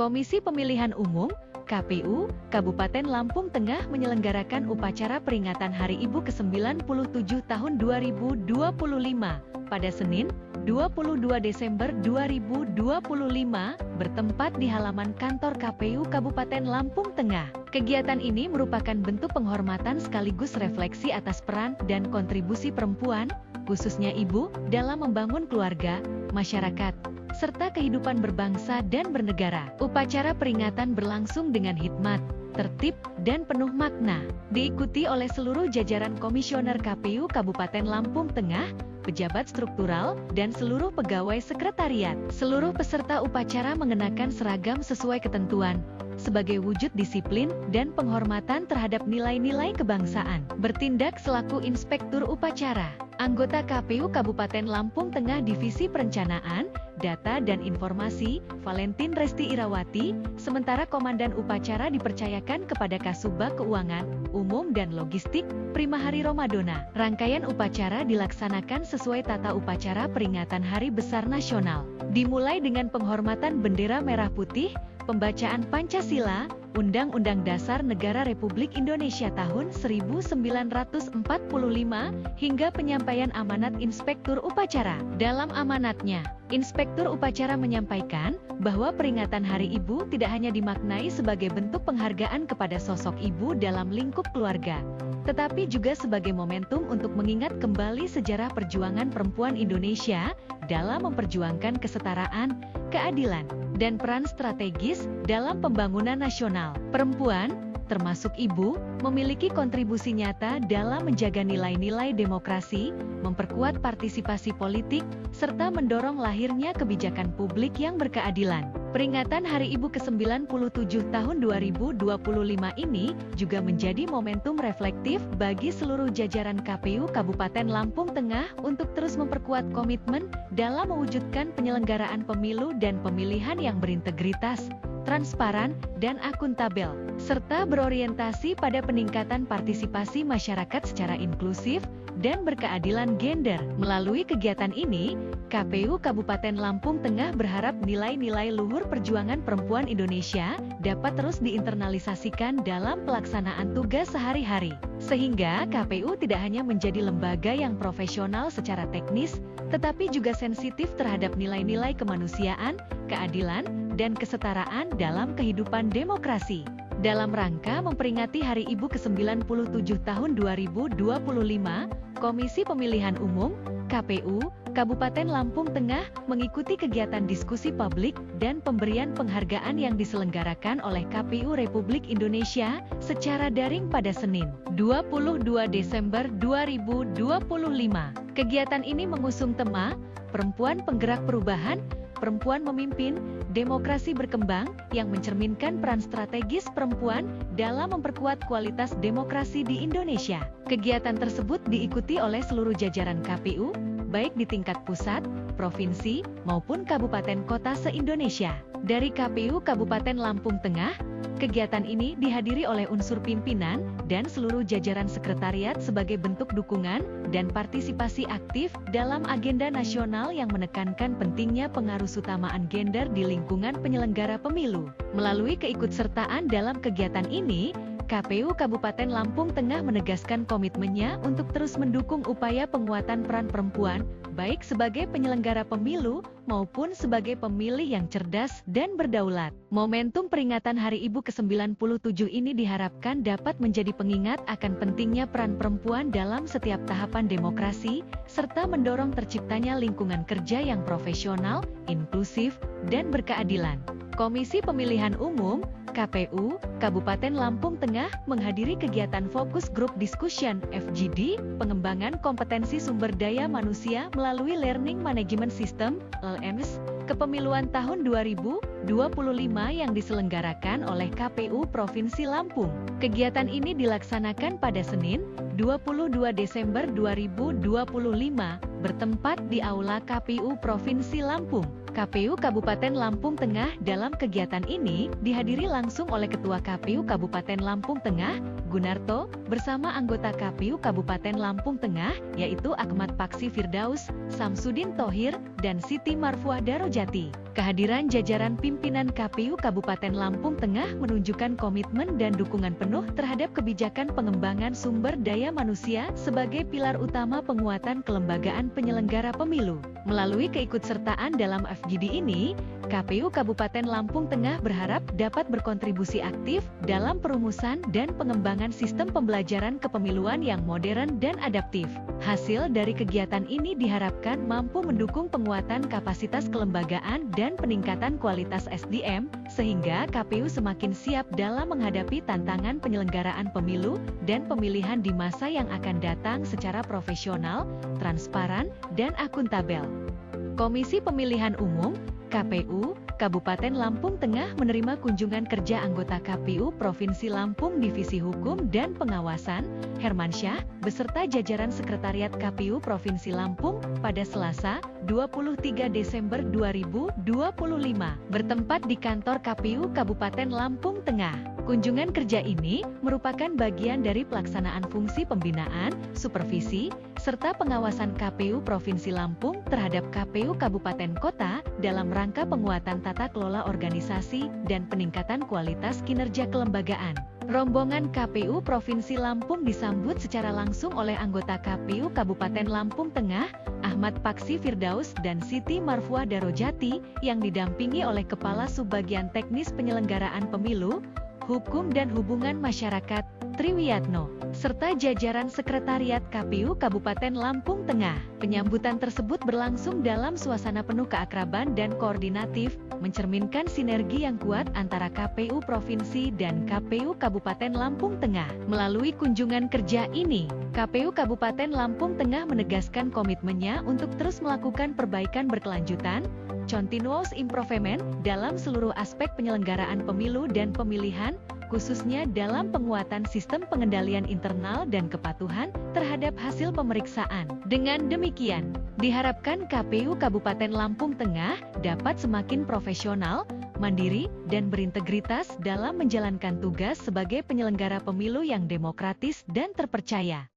Komisi Pemilihan Umum (KPU) Kabupaten Lampung Tengah menyelenggarakan upacara peringatan Hari Ibu ke-97 tahun 2025 pada Senin, 22 Desember 2025 bertempat di halaman kantor KPU Kabupaten Lampung Tengah. Kegiatan ini merupakan bentuk penghormatan sekaligus refleksi atas peran dan kontribusi perempuan, khususnya ibu, dalam membangun keluarga, masyarakat, serta kehidupan berbangsa dan bernegara. Upacara peringatan berlangsung dengan hikmat, tertib, dan penuh makna. Diikuti oleh seluruh jajaran komisioner KPU Kabupaten Lampung Tengah, pejabat struktural, dan seluruh pegawai sekretariat. Seluruh peserta upacara mengenakan seragam sesuai ketentuan, sebagai wujud disiplin dan penghormatan terhadap nilai-nilai kebangsaan. Bertindak selaku inspektur upacara, anggota KPU Kabupaten Lampung Tengah Divisi Perencanaan, Data dan Informasi, Valentin Resti Irawati, sementara Komandan Upacara dipercayakan kepada Kasubag Keuangan, Umum dan Logistik, Primahari Romadona. Rangkaian upacara dilaksanakan sesuai tata upacara peringatan Hari Besar Nasional. Dimulai dengan penghormatan bendera merah putih, pembacaan Pancasila, Undang-Undang Dasar Negara Republik Indonesia tahun 1945, hingga penyampaian amanat Inspektur Upacara. Dalam amanatnya, Inspektur Upacara menyampaikan bahwa peringatan Hari Ibu tidak hanya dimaknai sebagai bentuk penghargaan kepada sosok ibu dalam lingkup keluarga, tetapi juga sebagai momentum untuk mengingat kembali sejarah perjuangan perempuan Indonesia dalam memperjuangkan kesetaraan, keadilan, dan peran strategis dalam pembangunan nasional. Perempuan, termasuk ibu, memiliki kontribusi nyata dalam menjaga nilai-nilai demokrasi, memperkuat partisipasi politik, serta mendorong lahirnya kebijakan publik yang berkeadilan. Peringatan Hari Ibu ke-97 tahun 2025 ini juga menjadi momentum reflektif bagi seluruh jajaran KPU Kabupaten Lampung Tengah untuk terus memperkuat komitmen dalam mewujudkan penyelenggaraan pemilu dan pemilihan yang berintegritas, transparan, dan akuntabel, serta berorientasi pada peningkatan partisipasi masyarakat secara inklusif dan berkeadilan gender. Melalui kegiatan ini, KPU Kabupaten Lampung Tengah berharap nilai-nilai luhur perjuangan perempuan Indonesia dapat terus diinternalisasikan dalam pelaksanaan tugas sehari-hari, sehingga KPU tidak hanya menjadi lembaga yang profesional secara teknis, tetapi juga sensitif terhadap nilai-nilai kemanusiaan, keadilan, dan kesetaraan dalam kehidupan demokrasi. Dalam rangka memperingati Hari Ibu ke-97 tahun 2025, Komisi Pemilihan Umum (KPU) Kabupaten Lampung Tengah mengikuti kegiatan diskusi publik dan pemberian penghargaan yang diselenggarakan oleh KPU Republik Indonesia secara daring pada Senin, 22 Desember 2025. Kegiatan ini mengusung tema Perempuan Penggerak Perubahan, Perempuan Memimpin, Demokrasi Berkembang, yang mencerminkan peran strategis perempuan dalam memperkuat kualitas demokrasi di Indonesia. Kegiatan tersebut diikuti oleh seluruh jajaran KPU, baik di tingkat pusat, provinsi, maupun kabupaten kota se-Indonesia. Dari KPU Kabupaten Lampung Tengah, kegiatan ini dihadiri oleh unsur pimpinan dan seluruh jajaran sekretariat sebagai bentuk dukungan dan partisipasi aktif dalam agenda nasional yang menekankan pentingnya pengarusutamaan gender di lingkungan penyelenggara pemilu. Melalui keikutsertaan dalam kegiatan ini, KPU Kabupaten Lampung Tengah menegaskan komitmennya untuk terus mendukung upaya penguatan peran perempuan, baik sebagai penyelenggara pemilu maupun sebagai pemilih yang cerdas dan berdaulat. Momentum peringatan Hari Ibu ke-97 ini diharapkan dapat menjadi pengingat akan pentingnya peran perempuan dalam setiap tahapan demokrasi, serta mendorong terciptanya lingkungan kerja yang profesional, inklusif, dan berkeadilan. Komisi Pemilihan Umum (KPU) Kabupaten Lampung Tengah menghadiri kegiatan Focus Group Discussion (FGD) pengembangan kompetensi sumber daya manusia melalui Learning Management System (LMS) kepemiluan tahun 2025 yang diselenggarakan oleh KPU Provinsi Lampung. Kegiatan ini dilaksanakan pada Senin, 22 Desember 2025 bertempat di Aula KPU Provinsi Lampung. KPU Kabupaten Lampung Tengah dalam kegiatan ini dihadiri langsung oleh Ketua KPU Kabupaten Lampung Tengah, Gunarto, bersama anggota KPU Kabupaten Lampung Tengah, yaitu Ahmad Paksi Firdaus, Samsudin Thohir, dan Siti Marfuah Darojati. Kehadiran jajaran pimpinan KPU Kabupaten Lampung Tengah menunjukkan komitmen dan dukungan penuh terhadap kebijakan pengembangan sumber daya manusia sebagai pilar utama penguatan kelembagaan penyelenggara pemilu. Melalui keikutsertaan dalam FGD ini, KPU Kabupaten Lampung Tengah berharap dapat berkontribusi aktif dalam perumusan dan pengembangan sistem pembelajaran kepemiluan yang modern dan adaptif. Hasil dari kegiatan ini diharapkan mampu mendukung penguatan kapasitas kelembagaan dan peningkatan kualitas SDM, sehingga KPU semakin siap dalam menghadapi tantangan penyelenggaraan pemilu dan pemilihan di masa yang akan datang secara profesional, transparan, dan akuntabel. Komisi Pemilihan Umum KPU Kabupaten Lampung Tengah menerima kunjungan kerja anggota KPU Provinsi Lampung Divisi Hukum dan Pengawasan, Hermansyah, beserta jajaran Sekretariat KPU Provinsi Lampung pada Selasa, 23 Desember 2025, bertempat di kantor KPU Kabupaten Lampung Tengah. Kunjungan kerja ini merupakan bagian dari pelaksanaan fungsi pembinaan, supervisi, serta pengawasan KPU Provinsi Lampung terhadap KPU Kabupaten Kota dalam rangka penguatan tata kelola organisasi dan peningkatan kualitas kinerja kelembagaan. Rombongan KPU Provinsi Lampung disambut secara langsung oleh anggota KPU Kabupaten Lampung Tengah, Ahmad Paksi Firdaus dan Siti Marfuah Darojati, yang didampingi oleh Kepala Subbagian Teknis Penyelenggaraan Pemilu, Hukum dan Hubungan Masyarakat, Triwiyatno, serta jajaran Sekretariat KPU Kabupaten Lampung Tengah. Penyambutan tersebut berlangsung dalam suasana penuh keakraban dan koordinatif, mencerminkan sinergi yang kuat antara KPU Provinsi dan KPU Kabupaten Lampung Tengah. Melalui kunjungan kerja ini, KPU Kabupaten Lampung Tengah menegaskan komitmennya untuk terus melakukan perbaikan berkelanjutan, continuous improvement, dalam seluruh aspek penyelenggaraan pemilu dan pemilihan, khususnya dalam penguatan sistem pengendalian internal dan kepatuhan terhadap hasil pemeriksaan. Dengan demikian, diharapkan KPU Kabupaten Lampung Tengah dapat semakin profesional, mandiri, dan berintegritas dalam menjalankan tugas sebagai penyelenggara pemilu yang demokratis dan terpercaya.